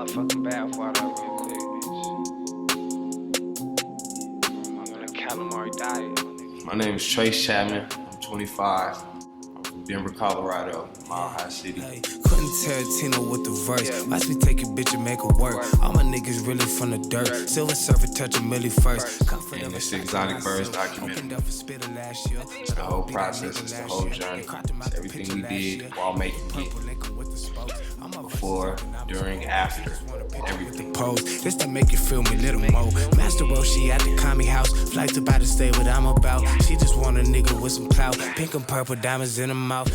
motherfucking bathwater real quick, bitch. I'm on a calamari diet. My name is Trayce Chapman. I'm 25. I'm from Denver, Colorado, Mile High City. Hey, Quentin Tarantino with the verse. Watch me take a bitch and make her work. All my niggas really from the dirt. Silver Surfer touch a milli first. And it's the Exotic Birds documentary. It's the whole process, it's the whole journey. It's everything we did while making it. Before, during, after, everything. Pose, this to make you feel me little more. Master Roshi at the commie house. Flights about to stay what I'm about. She just want a nigga with some clout. Pink and purple diamonds in her mouth.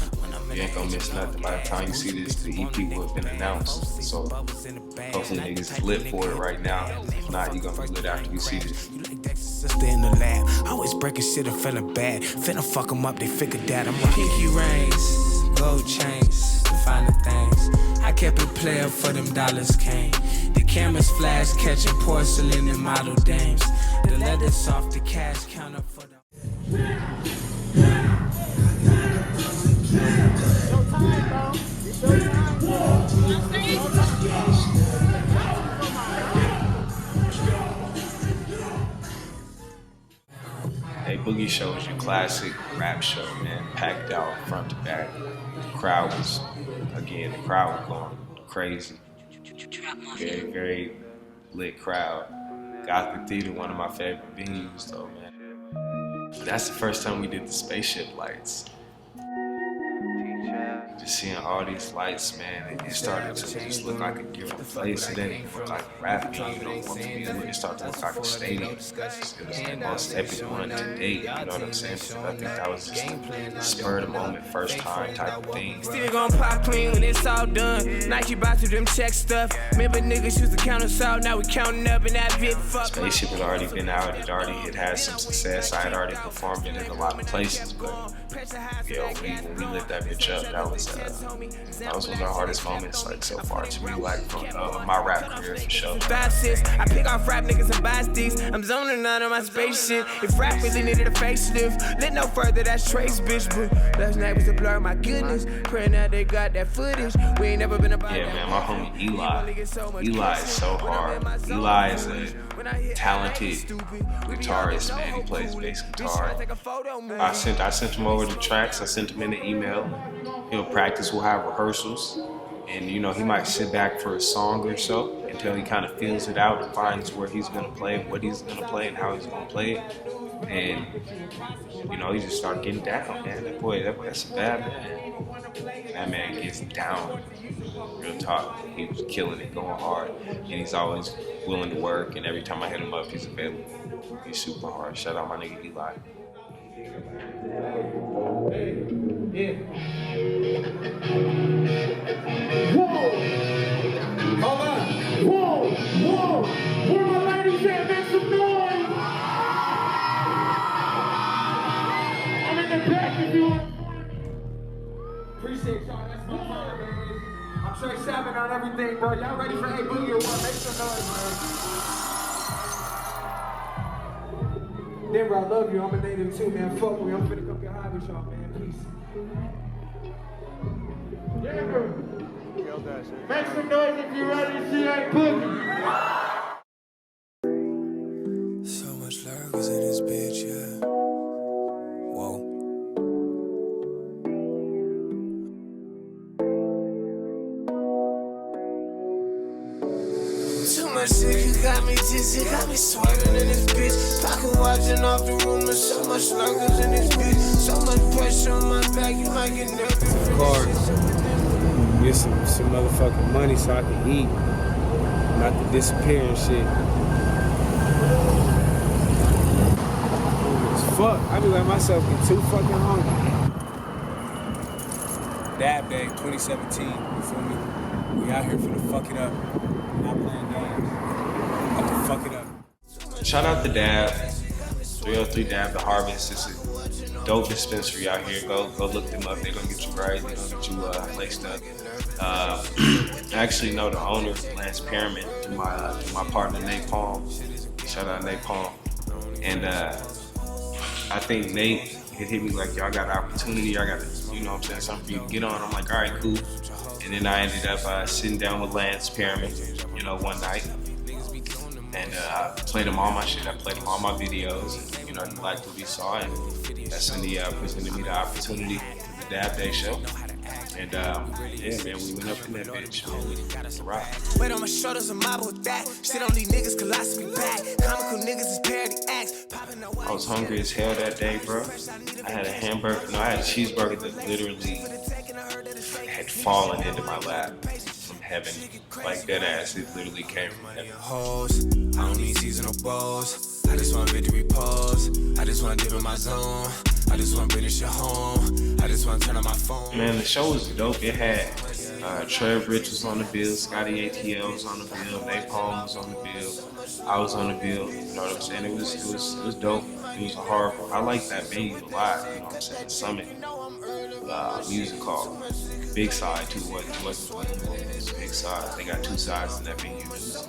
You ain't gonna miss nothing. By the time you see this, the EP will have been announced. So hopefully niggas is lit for it right now. If not, you gonna be lit after you see this. Sister in the lab, always breaking shit and feeling bad. Finna fuck them up, they figure that I'm pinky rings, gold chains, the finer things. I kept it player for them dollars came. The cameras flash, catching porcelain and model dames. The leather's off the cash counter for the. Hey, Boogie Show is your classic rap show, man. Packed out front to back. The crowd was going crazy. Very, very lit crowd. Gothic Theater, one of my favorite venues, though, man. That's the first time we did the spaceship lights. Just seeing all these lights, man, it started to just look like a different place. It didn't even look like a rap venue. It started to look like a stadium. It was the most epic one to date, you know what I'm saying? Because I think that was just a spur of the moment, first time type of thing. Still gonna pop clean when it's all done. Nike box with them check stuff. Remember niggas used to count us out, now we counting up in that big fuck. Spaceship had already been out, it had some success. I had already performed it in a lot of places, but yeah, when we lit that bitch up, that was one of the hardest moments, like, so far to me, like, from my rap career, for sure. I pick off rap niggas and buy these. I'm zoning out on my spaceship. If rap really needed a facelift, lit no further, that's Trayce, bitch. But last night was a blur, my goodness. Praying that they got that footage. We ain't never been about that. Yeah, man, my homie Eli is so hard. Eli is a talented guitarist, man. He plays bass guitar. I sent him over the tracks. I sent him in the email. He'll practice, we'll have rehearsals, and you know, he might sit back for a song or so until he kind of feels it out and finds where he's gonna play, what he's gonna play, and how he's gonna play it. And you know, he just started getting down, man. That's a bad man. That man gets down, real talk. He was killing it, going hard, and he's always willing to work. And every time I hit him up, he's available. He's super hard. Shout out my nigga Eli. Yeah. Whoa! Hold on! Whoa! Whoa! Where my ladies at? Make some noise! I'm in the back if you want. Appreciate y'all. That's my time, man. I'm Trayce Chapman on everything, bro. Y'all ready for A Boogie or what? Make some noise, man. Denver, I love you. I'm a native too, man. Fuck me. I'm finna come get high with y'all, man. Peace. Denver, make some noise if you're ready to see A Boogie. So much lurkers in this bitch, yeah. Whoa. Too much shit, you got me dizzy, got me swerving in this bitch. Pocket watching off the rumors, so much lurkers in this bitch. So much pressure on my back, you might get nervous. Car, get some motherfucking money so I can eat, not to disappear and shit. As fuck, I be letting myself get too fucking hungry. Dab Day 2017, you feel me? We out here for the fuck it up. Not playing games. Have to fuck it up. Shout out to Dab, 303 Dab, The Harvest. It's a dope dispensary out here. Go look them up. They're gonna get you right. They're gonna get you laced up. I actually know the owner, Lance Pyramid, through my partner Nate Palm. Shout out Nate Palm. And I think Nate had hit me like, y'all got an opportunity. I got, you know what I'm saying, something for you to get on. I'm like, all right, cool. And then I ended up sitting down with Lance Pyramid, you know, one night. And I played him all my shit. I played him all my videos. And, you know, he liked what he saw. And that's when he presented me the opportunity for the Dab Day show. And yeah, man, we went up in that bitch, man. Rock. Weight on my shoulders, I'm mob with that. Shit on these niggas, philosophy back. Comical niggas is parody acts. I was hungry as hell that day, bro. I had a hamburger, no, I had a cheeseburger that literally had fallen into my lap from heaven. Like that ass, it literally came from heaven. Hoes, I don't need seasonal balls. I just want victory pause. I just want to dip in my zone. I just want to bring this shit home. I just want to turn on my phone. Man, the show was dope. It had Trev Rich was on the bill, Scotty ATL was on the bill, Napalm was on the bill, I was on the bill. You know what I'm saying? It was dope. It was a hard. I like that venue a lot. You know what I'm saying? Summit Music Hall, big side to what big side. They got two sides in that venue. So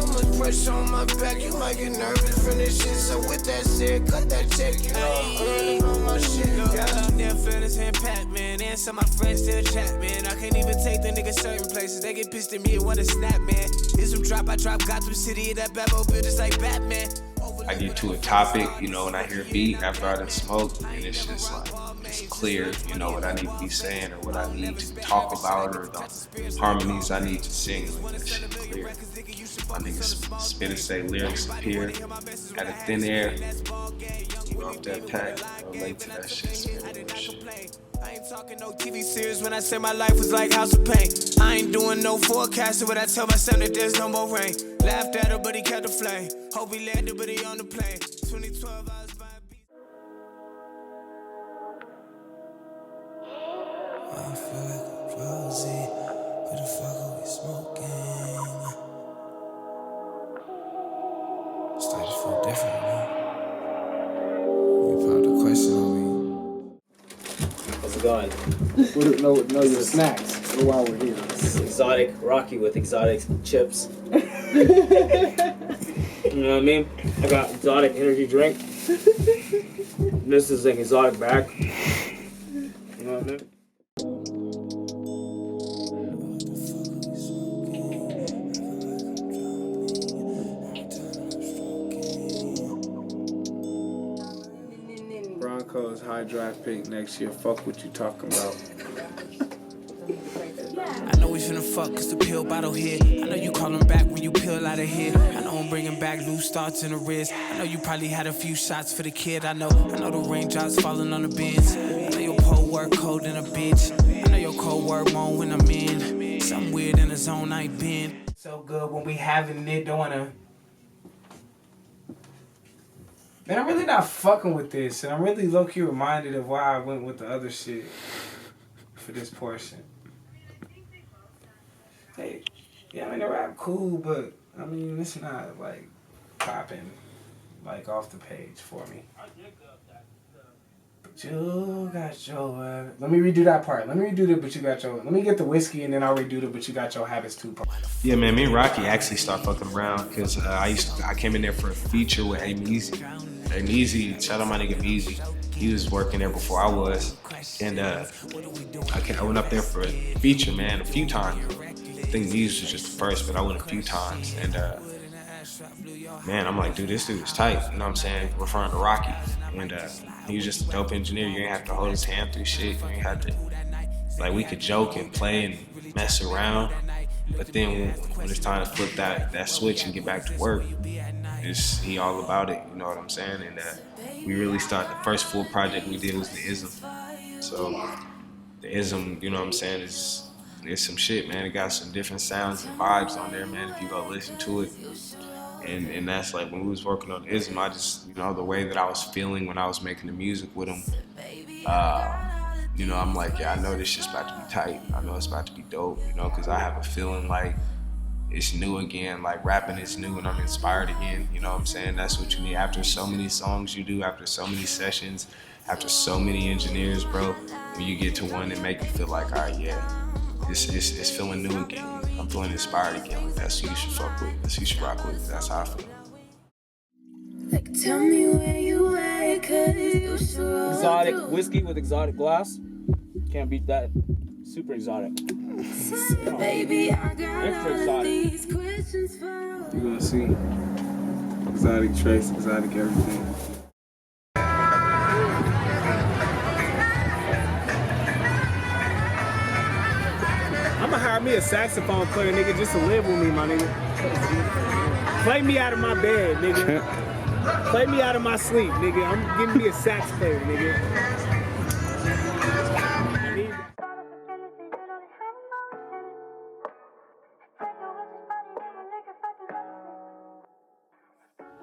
much pressure on my back, you might get nervous from this shit. So with that said, cut that check, you know I'm earning on my shit. Got out there feeling this impact, man. And some of my friends still chat, man. I can't even take the niggas certain places. They get pissed at me and wanna snap, man. Here's some drop, I drop Gotham City, that Babo buildings like Batman. I get to a topic, you know, and I hear a beat after I done smoked, and it's just like, it's clear, you know, what I need to be saying or what I need to talk about or the harmonies I need to sing. That shit clear. My niggas spit and say lyrics appear out of thin air. You know, off that pack, relate to that shit, spit that shit. I ain't talking no TV series when I say my life was like House of Pain. I ain't doing no forecasting when I tell my son that there's no more rain. Laughed at her, but he kept the flame. Hope he landed, but he on the plane. 2012, I was buying beats. I feel like I'm drowsy. Who the fuck are we smoking? Started to feel different, man. You popped a question on me. How's it going? No, your snacks while we're here. It's exotic Rocky with exotic chips. You know what I mean? I got exotic energy drink. This is an exotic bag. You know what I mean? Broncos high draft pick next year. Fuck what you talking about. I know we finna fuck cause the pill bottle here. I know you call him back when you peel out of here. I know I'm bringing back loose thoughts in the wrist. I know you probably had a few shots for the kid. I know the raindrops falling on the bins. I know your pole work cold in a bitch. I know your cold work moan when I'm in. Something weird in the zone I ain't been. So good when we having it, don't wanna. Man, I'm really not fucking with this, and I'm really low-key reminded of why I went with the other shit for this portion. Hey, yeah, I mean, the rap cool, but, I mean, it's not, like, popping, like, off the page for me. But you got your, let me redo that part. Let me redo the but you got your, let me get the whiskey, and then I'll redo the but you got your habits too part. Yeah, man, me and Rocky actually started fucking around because I came in there for a feature with Meezy. Meezy, shout out my nigga Meezy. He was working there before I was, and I went up there for a feature, man, a few times. I think Meezy was just the first, but I went a few times, and man, I'm like, dude, this dude is tight. You know what I'm saying? Referring to Rocky, and he was just a dope engineer. You ain't have to hold his hand through shit. You ain't have to, like, we could joke and play and mess around. But then when it's time to flip that switch and get back to work, he all about it, you know what I'm saying? And we really started, the first full project we did was the Ism. So the Ism, you know what I'm saying, is some shit, man. It got some different sounds and vibes on there, man, if you go listen to it. And that's like when we was working on the Ism, I just, you know, the way that I was feeling when I was making the music with him, you know, I'm like, yeah, I know this shit's about to be tight. I know it's about to be dope, you know, because I have a feeling like it's new again, like rapping is new and I'm inspired again, you know what I'm saying? That's what you need after so many songs you do, after so many sessions, after so many engineers, bro. When you get to one and make it feel like, all right, yeah, it's feeling new again. I'm feeling inspired again. Like, that's who you should fuck with. That's who you should rock with. That's how I feel. Like, tell me where you at, 'cause you should. Exotic whiskey with exotic glass. Can't beat that. super exotic. Baby, I got Extra all exotic. these questions for You gonna see exotic Trayce, exotic everything. I'ma hire me a saxophone player, nigga, just to live with me, my nigga. Play me out of my bed, nigga. Play me out of my sleep, nigga. I'm getting me a sax player, nigga. I need-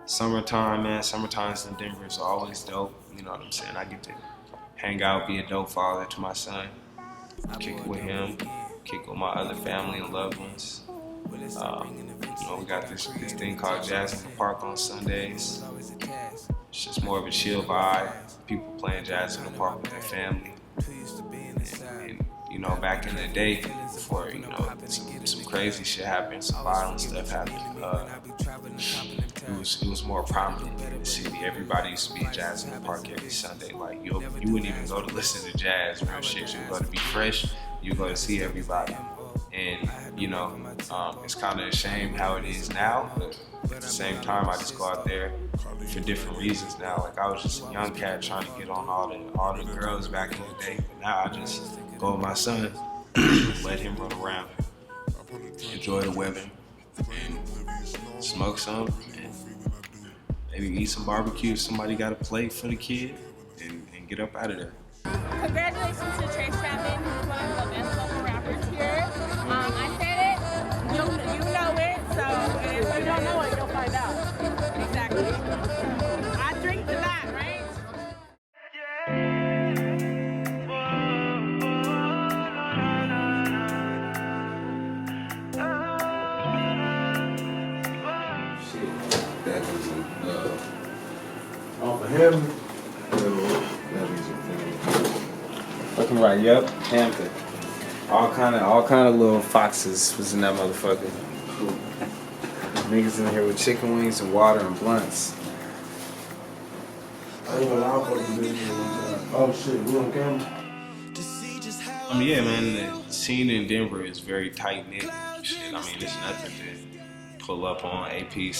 Summertime, man. Summertimes in Denver is always dope. You know what I'm saying? I get to hang out, be a dope father to my son, kick it with him, kick with my other family and loved ones. You know, we got this thing called Jazz in the Park on Sundays. It's just more of a chill vibe. People playing jazz in the park with their family. And you know, back in the day, before, you know, some crazy shit happened, some violent stuff happened. It was more prominent in the city. Everybody used to be at Jazz in the Park every Sunday. Like you wouldn't even go to listen to jazz, real shit. You go to be fresh. You go to see everybody. And you know, it's kind of a shame how it is now. But at the same time, I just go out there for different reasons now. Like I was just a young cat trying to get on all the girls back in the day. But now I just go with my son, let him run around, enjoy the weather, and smoke some, and maybe eat some barbecue. Somebody got a plate for the kid, and get up out of there. Congratulations to Trayce Chapman, who's one of the best local rappers here. I said it, you know it, so if you don't know it, you'll find out. Exactly. I drink to that, right? That was off of him. That was a thing. Fucking right, yep, Hampton. All kind of little foxes was in that motherfucker. Niggas in here with chicken wings and water and blunts. Oh shit, we on camera? Yeah, man, the scene in Denver is very tight-knit. Shit, I mean, it's nothing to pull up on AP, to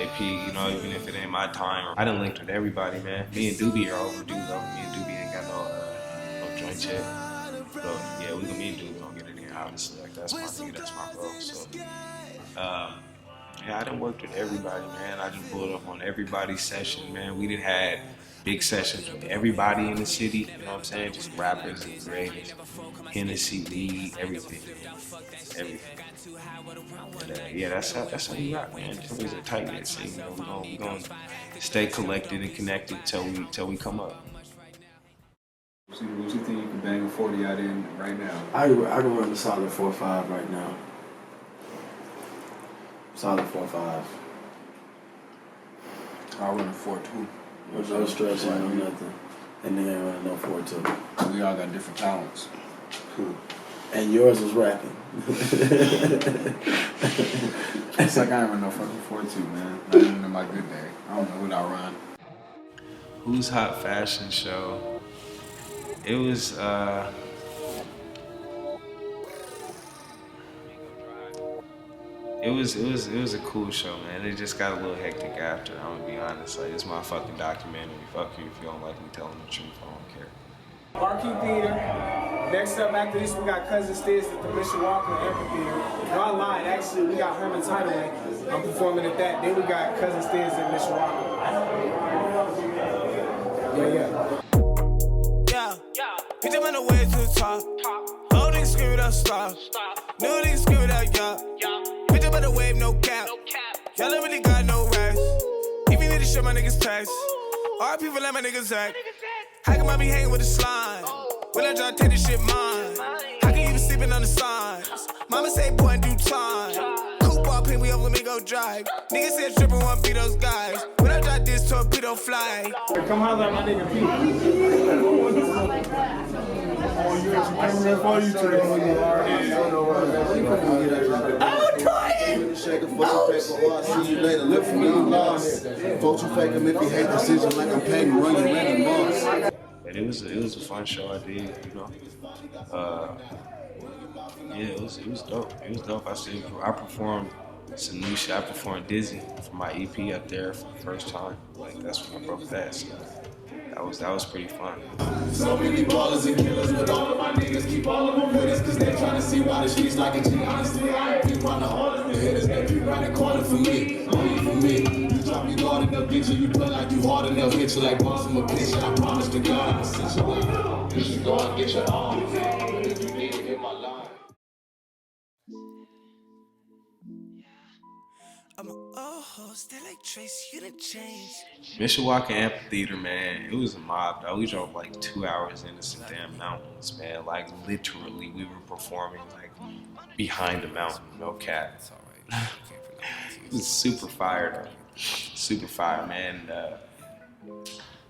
AP, you know, even if it ain't my time. I done linked with everybody, man. Me and Doobie are overdue, though. Me and Doobie ain't got no joint yet. So, yeah, me and Doobie gonna get it in, obviously. Like, that's my nigga, that's my bro. So, yeah, I done worked with everybody, man. I done pulled up on everybody's session, man. We done had big sessions with everybody in the city, you know what I'm saying? Just rappers and creators, Hennessy, weed, everything. But, yeah, that's how we rock, man. Denver's a tight-knit scene, you know. We gonna stay collected and connected till we come up. What you think you can bang a 40 out in right now? I can run a solid 4.5 right now. Solid 4.5. I'll run a 4.2. No stress, no nothing. And they ain't running no 4.2. We all got different talents. And yours is rapping. It's like I ain't run no fucking 4.2, man. Not even in my good day. I don't know what I run. Who's Hot Fashion Show? It was It was a cool show, man. It just got a little hectic after. I'm gonna be honest. Like, it's my fucking documentary. Fuck you if you don't like me telling the truth. I don't care. Marquee Theater. Next up after this, we got Cousin Stiz at the Mishawaka Amphitheater. No, I lied. Actually, we got Herman's Hideaway. I'm performing at that. Then we got Cousin Stiz at Mishawaka. Yeah. Bitch, I'm on the way to the top. Old niggas scream it up, stop. New niggas scream it up, yeah. Bitch, I'm on the wave, no cap. Y'all don't really got no rest. Even need to show my niggas text. All people let my niggas act. How come I be hanging with the slime? When I try to take this shit mine. How can you be sleeping on the signs? Mama say, boy, in due time. Coupe up here, we over, let me go drive. Niggas said trippin' wanna be those guys. When I drop this torpedo fly. Come holler at my nigga Pete. I'm trying! Shake a fucking paper or I see you later. Look for me, lost. Folks, you fake him if you hate decisions like I'm paying to run your random boss. But it was a fun show I did, you know. Yeah, it was dope. It was dope. I performed some new shit. I performed Dizzy for my EP up there for the first time. Like that's when I broke that. So that was pretty fun. So many ballers and killers with all of my niggas. Keep all of them with us, cause they trying to see why the streets like a G. Honestly, I ain't keep running harder than hitters. They keep running corner for me, only for me. You drop your guard and they'll get you. You play like you hard and they'll hit you like balls from a pitch. I promise to God, I'll set you up. You should go and get your arm. But if you need it, hit my line. I'm a old host, they like Trayce, you done changed. Mishawaka Amphitheater, man, it was a mob, though. We drove like 2 hours into some damn mountains, man. Like literally, we were performing like behind the mountain, no cap. It was super fire, though. Super fire, man.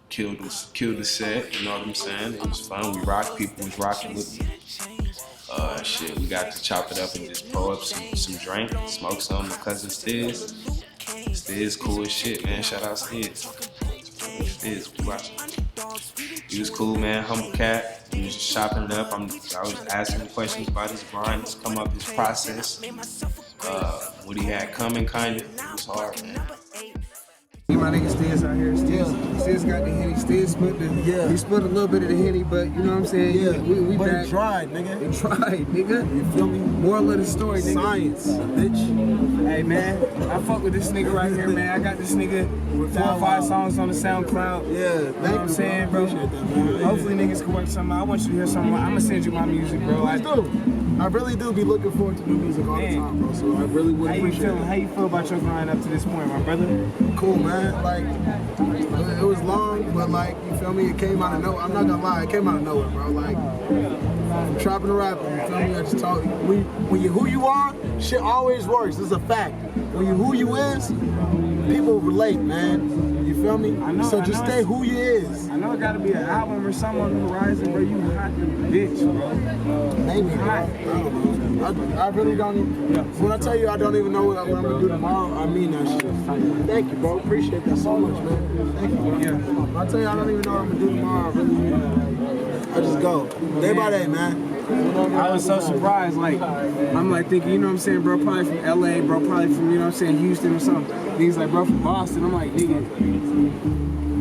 Killed the set, you know what I'm saying? It was fun. We rocked, people was rocking with me. Shit, we got to chop it up and just pull up some drink, smoke some with cousin Stiz. Stiz cool as shit, man. Shout out Stiz. Stiz, we watching. He was cool, man. Humble cat. He was just chopping it up. I was asking him questions about his grind, his come up, his process. What he had coming, kind of. It was hard, man. My nigga Stiz out here. Stiz got the Henny. Stiz he split a little bit of the Henny, but you know what I'm saying? Yeah, we but back. it tried, nigga. It tried, nigga. You feel me? Moral of the story, nigga. Science, bitch. Hey, man, I fuck with this nigga right here, man. I got this nigga with 4 or 5 songs on the SoundCloud. Yeah, You know what I'm saying, bro? Appreciate that, man. Hopefully niggas can work something out. I want you to hear something. I'm gonna send you my music, bro. Please do. I really do be looking forward to new music all the time, bro. So I really would appreciate it. How you feel about your grind up to this point, my brother? Cool, man. Like, it was long, but like, you feel me? It came out of nowhere. I'm not gonna lie, it came out of nowhere, bro. Like, from trapping to rapping, you feel me? I just talk. When you who you are, shit always works. It's a fact. When you who you is, people relate, man. You feel me? So just stay who you is. I know it gotta be an album or something on the horizon, bro. You hot the bitch, bro. Maybe, bro. I don't know. I really don't even, when I tell you I don't even know what I'm gonna do tomorrow, I mean that shit. Thank you, bro. Appreciate that so much, man. Thank you, bro. Yeah. When I tell you I don't even know what I'm gonna do tomorrow, I really, I just go. Day by day, man. I was so surprised, like, I'm like thinking, you know what I'm saying, bro, probably from LA, bro, probably from, you know what I'm saying, Houston or something. He's like, bro, from Boston. I'm like, nigga,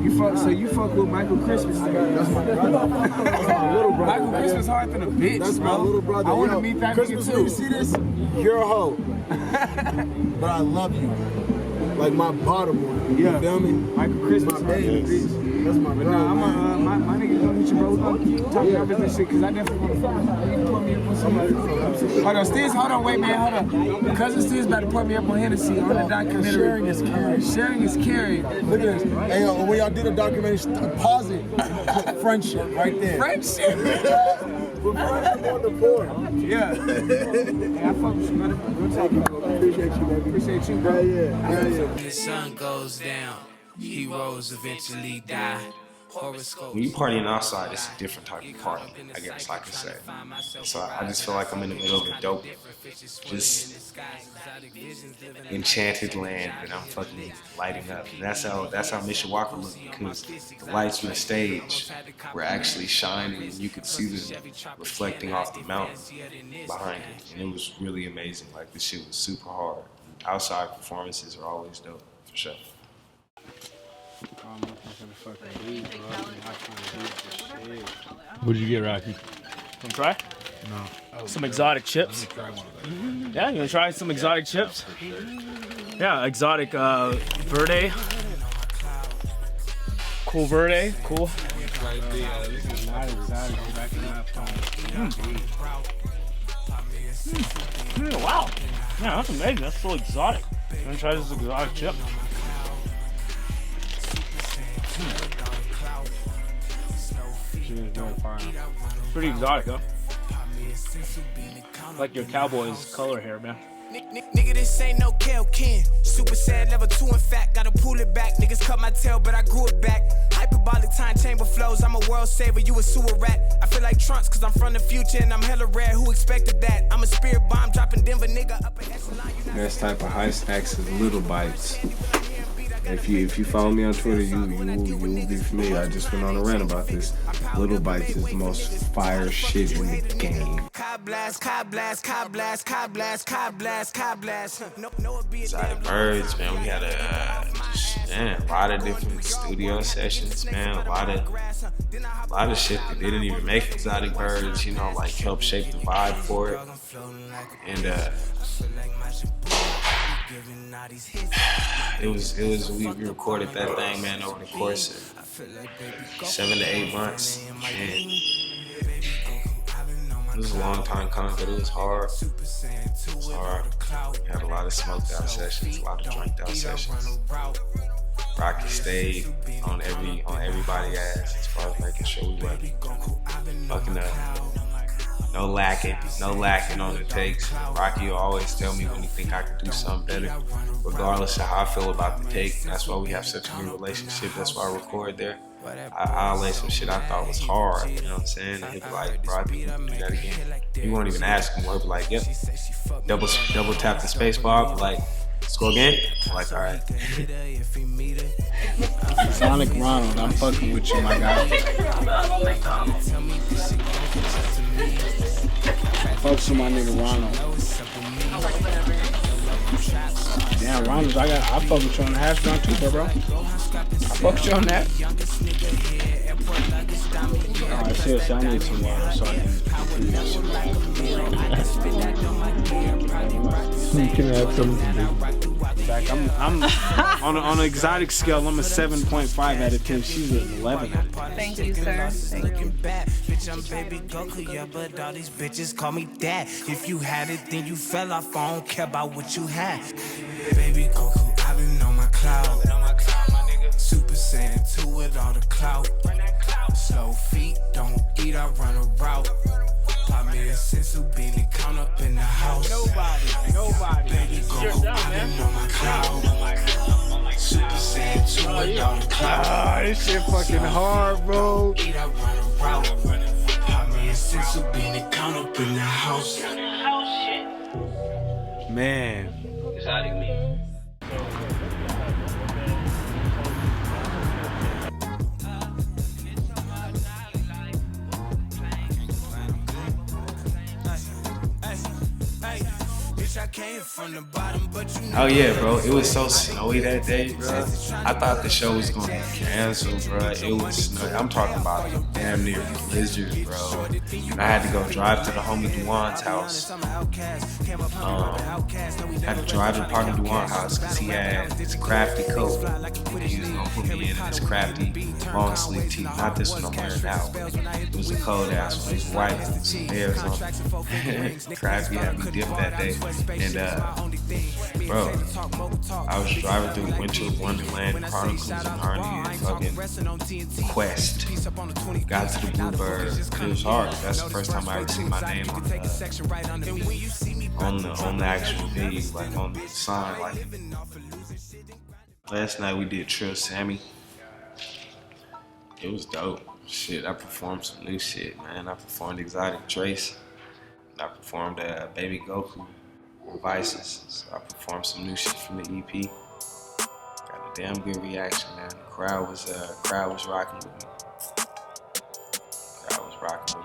you fuck with Michael Christmas. That's my brother. That's my little brother. Michael Christmas hard than a bitch, That's bro. my little brother. I want to Yo, meet that Christmas, nigga when you too. see this, you're a hoe. But I love you. Like my bottom one. You feel me? Michael Christmas, My baby. That's my brother. Nah, my nigga gonna hit you, bro. We're gonna talk about this shit, because I definitely want to fuck. You put me up on somebody. Hold on, Stiz, hold on, wait, man, hold on. Cousin Stiz about to put me up on Hennessy on the documentary. Sharing is caring. Sharing is caring. Look at this. Hey, yo, when y'all did a documentary, pause it. Friendship, right there. Friendship. We're friendship on the board. Yeah. Hey, I fuck with you, brother. We'll talk about it. Appreciate you, baby. Appreciate you, bro. Yeah. When the sun goes down, heroes eventually die. Horoscopes. When you partying outside, it's a different type of party, I guess I could say. So I just feel like I'm in the middle of a dope, just enchanted land that I'm fucking lighting up. And that's how Mishawaka looked, because the lights from the stage were actually shining and you could see them reflecting off the mountain behind it. And it was really amazing. Like, this shit was super hard. Outside performances are always dope, for sure. What did you get, Rocky? Wanna try? No. Some exotic chips. Yeah, you wanna try some exotic chips? Yeah, exotic verde. Cool verde, cool. This is not exotic. Wow. Yeah, that's amazing. That's so exotic. You wanna try this exotic chip? Pretty exotic, huh? Like your cowboy's color hair, man. Nigga, this ain't no Kel Ken. Super sad, level 2 in fact. Gotta pull it back. Niggas cut my tail, but I grew it back. Hyperbolic time chamber flows. I'm a world saver, you a sewer rat. I feel like Trunks, cause I'm from the future and I'm hella rare. Who expected that? I'm a spirit bomb dropping Denver, nigga. Up an echelon. Next type of high snacks is little bites. If you follow me on Twitter, you will be familiar. I just went on a rant about this. Little Bites is the most fire shit in the game. Exotic Birds, man. We had a lot of different studio sessions, man. A lot of shit that didn't even make Exotic Birds, you know, like help shape the vibe for it. And we recorded that thing, man, over the course of 7 to 8 months. And it was a long time coming, but it was hard. It was hard. We had a lot of smoked out sessions, a lot of drank out sessions. Rocky stayed on everybody's ass as far as making sure we wasn't fucking up. No lacking on the takes. Rocky will always tell me when he think I could do something better, regardless of how I feel about the take. That's why we have such a good relationship. That's why I record there. I'll lay some shit I thought was hard, you know what I'm saying? And he'd be like, bro, I think we can do that again. He won't even ask him, he'll be like, yep. Double tap the space bar, like, let's go again. I'm like, all right. Sonic Ronald, I'm fucking with you, my guy. Fucks with my nigga Ronald. Damn, Ronald, I fuck with you on the hash brown too, bro. I fuck with you on that. Alright, seriously, I need some water so I can do that shit. You can have something. I'm on an exotic scale, I'm a 7.5 out of 10. She's an 11 out of 10. Thank you, sir. Thank you. Bitch, I'm baby Goku, yeah, but all these bitches call me dad. If you had it, then you fell off. I don't care about what you had. Baby Goku, I've been on my cloud. Super Saiyan 2 with all the clout. Slow feet, don't eat, I run a route. Pop me a sensu beanie, count up in the house. Nobody. Baby Goku, I've been on my cloud. Super Saiyan 2 with all the clout. Ah, this shit fucking hard, bro. Eat, I run a route. Pop me a sensu beanie, count up in the house. Man. Exotic me. Oh yeah, bro. It was so snowy that day, bro. I thought the show was gonna be canceled, bro. It was snowy. I'm talking about a damn near blizzard, bro. And I had to go drive to the homie Duan's house. Had to drive to part of Duan's house because he had this crafty coat. And he was gonna put me in this crafty long sleeve tee. Not this one I'm wearing now. It was a cold ass one. It was white with some hairs on it. Crafty had me dipped that day. And bro, I was driving through Winter Wonderland, Chronicles of Narnia, and fucking Quest. Got to the Bluebird. It was hard. That's the first time I ever seen my name on the actual video, like on the sign. Like last night we did Trill Sammy. It was dope. Shit, I performed some new shit, man. I performed Exotic Trayce. I performed Baby Goku. Vices. So I performed some new shit from the EP. Got a damn good reaction, man. The crowd was rocking with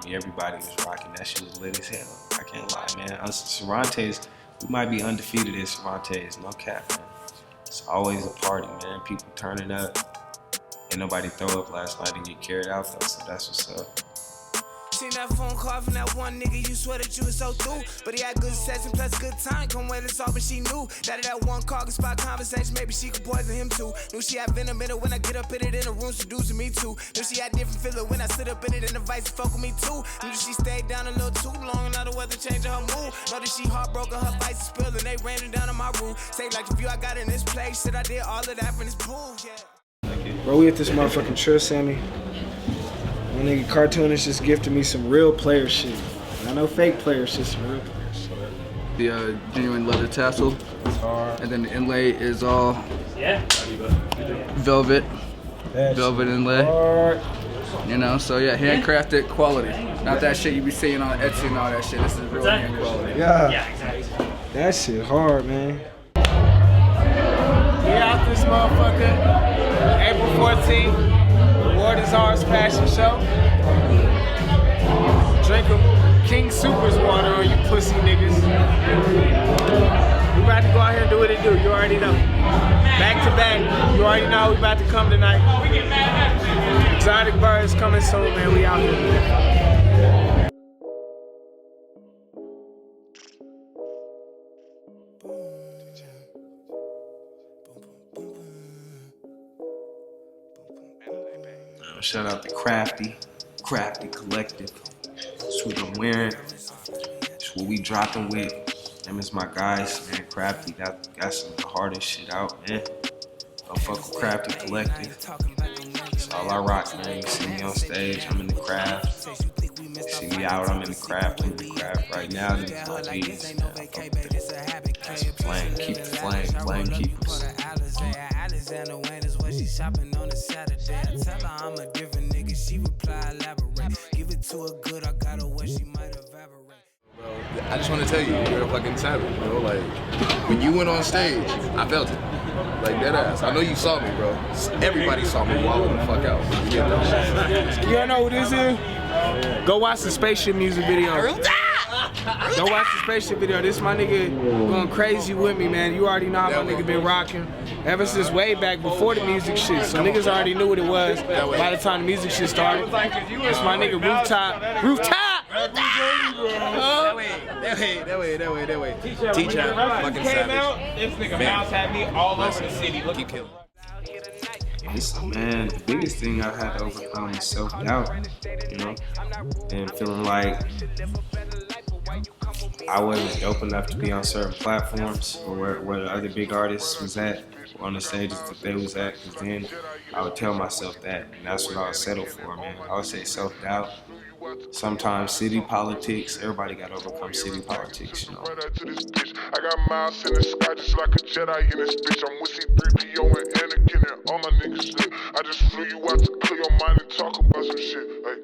me. Everybody was rocking. That shit was lit as hell. I can't lie, man. Us Cervantes, we might be undefeated at Cervantes. No cap, man. It's always a party, man. People turning up. Ain't nobody throw up last night and get carried out though, so that's what's up. Seen that phone call from that one nigga, you swear that you was so through. But he had good sex and plus good time. Come wait, it's all, but she knew that one call could spot conversation. Maybe she could poison him too. Knew she had venom in it when I get up in it in the room, seducing me too. Knew she had different feeling when I sit up in it and the vice fuck with me too. Knew she stayed down a little too long, now the weather changing her mood. Know that she heartbroken, her vice is spilled and they raining down on my roof. Say like the view I got in this place, shit I did all of that from this pool. Bro, we at this motherfucking Trill Sammy. My nigga cartoonist just gifted me some real player shit. Not no fake player shit, some real player shit. The genuine leather tassel. And then the inlay is all velvet. Velvet inlay. You know, so yeah, handcrafted quality. Not that shit you be seeing on Etsy and all that shit. This is real hand quality. Yeah, exactly. That shit hard, man. We out this motherfucker. April 14th. War Desires Passion Show. Drink 'em. King Super's water on you pussy niggas. We about to go out here and do what it do. You already know. Back to back. You already know we about to come tonight. Exotic Birds coming soon, man. We out here. Shout out to Crafty Collective. That's what I'm wearing. That's what we dropping with. Them is my guys, man. Crafty got some of the hardest shit out, man. Don't fuck with Crafty Collective. That's all I rock, man. You see me on stage, I'm in the craft. You see me out, I'm in the craft. I'm in the craft right now. These are my G's, man. I fuck with them. That's a flame, keep the flame keepers. Shopping on a Saturday. I tell her I'm a different nigga. She reply, elaborate. Give it to her good. I got her where she might evaporate. Bro, I just want to tell you, you're a fucking savage, bro. Like, when you went on stage, I felt it. Like, dead ass. I know you saw me, bro. Everybody saw me wilding the fuck out. You know who this is? Go watch the Spaceship music video. Go watch the Spaceship video. This my nigga going crazy with me, man. You already know how my nigga been rocking ever since way back before the music shit. So niggas already knew what it was by the time the music shit started. It's my nigga Rooftop. That way. T-Chap, fucking savage. This nigga Mouse had me all over the city looking killer. Listen, man, the biggest thing I had to overcome is self-doubt, you know, and feeling like I wasn't dope enough to be on certain platforms or where the other big artists was at, or on the stages that they was at, because then I would tell myself that, and that's what I would settle for, man. I would say self-doubt. Sometimes city politics, everybody got to overcome city politics, you know. I got miles in the sky just like a Jedi in this bitch. I'm with C3PO and Anakin and all my niggas lit. I just flew you out to clear your mind and talk about some shit. Hey.